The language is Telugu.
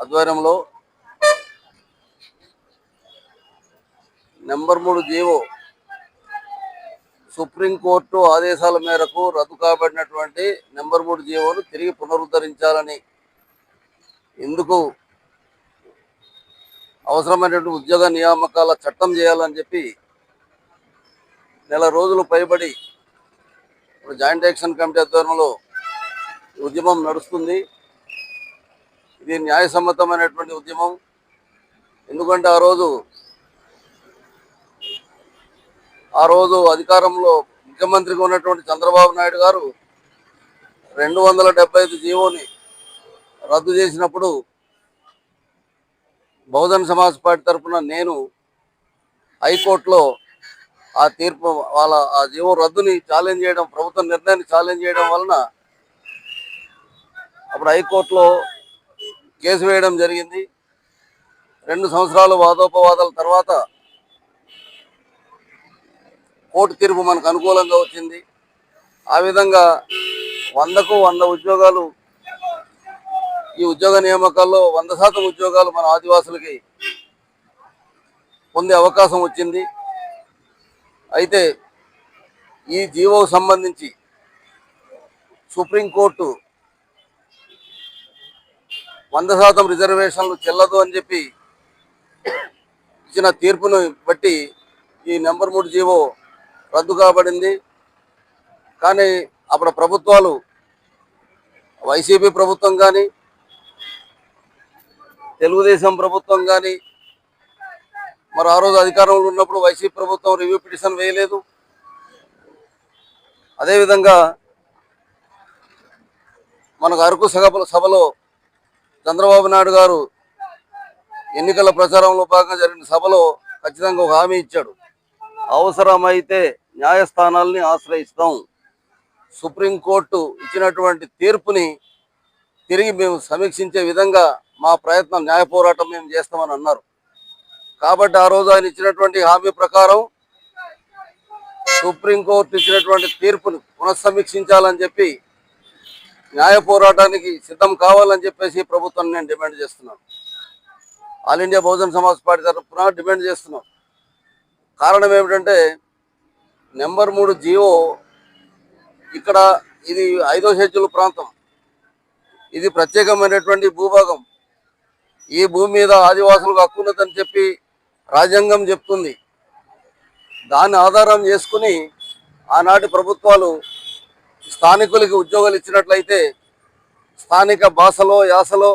ఆధ్వర్యంలో నెంబర్ 3 జీవో సుప్రీంకోర్టు ఆదేశాల మేరకు రద్దు కాబడినటువంటి నెంబర్ 3 జీవోను తిరిగి పునరుద్ధరించాలని, ఇందుకు అవసరమైనటువంటి ఉద్యోగ నియామకాల చట్టం చేయాలని చెప్పి నెల రోజులు పైబడి జాయింట్ యాక్షన్ కమిటీ ఆధ్వర్యంలో ఉద్యమం నడుస్తుంది. ఇది న్యాయసమ్మతమైనటువంటి ఉద్యమం. ఎందుకంటే ఆ రోజు అధికారంలో ముఖ్యమంత్రిగా ఉన్నటువంటి చంద్రబాబు నాయుడు గారు 275 జీవోని రద్దు చేసినప్పుడు బహుజన్ సమాజ్ పార్టీ తరఫున నేను హైకోర్టులో ఆ తీర్పు ఆ జీవో రద్దుని ఛాలెంజ్ చేయడం, ప్రభుత్వ నిర్ణయాన్ని ఛాలెంజ్ చేయడం వలన అప్పుడు హైకోర్టులో కేసు వేయడం జరిగింది. 2 సంవత్సరాలు వాదోపవాదాల తర్వాత కోర్టు తీర్పు మనకు అనుకూలంగా వచ్చింది. ఆ విధంగా 100కు 100 ఉద్యోగాలు, ఈ ఉద్యోగ నియామకాల్లో 100% ఉద్యోగాలు మన ఆదివాసులకి పొందే అవకాశం వచ్చింది. అయితే ఈ జీవోకు సంబంధించి సుప్రీంకోర్టు 100% రిజర్వేషన్లు చెల్లదు అని చెప్పి ఇచ్చిన తీర్పును బట్టి ఈ నెంబర్ 3 జీవో రద్దు కాబడింది. కానీ అప్పుడు ప్రభుత్వాలు, వైసీపీ ప్రభుత్వం కానీ తెలుగుదేశం ప్రభుత్వం కానీ, మరి ఆ రోజు అధికారంలో ఉన్నప్పుడు వైసీపీ ప్రభుత్వం రివ్యూ పిటిషన్ వేయలేదు. అదేవిధంగా మనకు అరకు సభలో చంద్రబాబు నాయుడు గారు ఎన్నికల ప్రచారంలో భాగంగా జరిగిన సభలో ఖచ్చితంగా ఒక హామీ ఇచ్చాడు. అవసరమైతే న్యాయస్థానాల్ని ఆశ్రయిస్తాం, సుప్రీంకోర్టు ఇచ్చినటువంటి తీర్పుని తిరిగి మేము సమీక్షించే విధంగా మా ప్రయత్నం, న్యాయ పోరాటం మేము చేస్తామని అన్నారు. కాబట్టి ఆ రోజు ఆయన ఇచ్చినటువంటి హామీ ప్రకారం సుప్రీంకోర్టు ఇచ్చినటువంటి తీర్పును పునఃసమీక్షించాలని చెప్పి న్యాయ పోరాటానికి సిద్ధం కావాలని చెప్పేసి ప్రభుత్వాన్ని నేను డిమాండ్ చేస్తున్నాను. All India Bahujan Samaj party తరఫున డిమాండ్ చేస్తున్నాం. కారణం ఏమిటంటే నెంబర్ 3 జీవో ఇక్కడ ఇది 5వ షెడ్యూల్ ప్రాంతం, ఇది ప్రత్యేకమైనటువంటి భూభాగం. ఈ భూమి మీద ఆదివాసులకు హక్కు ఉన్నదని చెప్పి రాజ్యాంగం చెప్తుంది. దాన్ని ఆధారం చేసుకుని ఆనాటి ప్రభుత్వాలు స్థానికులకి ఉద్యోగాలు ఇచ్చినట్లయితే స్థానిక భాషలో, యాసలో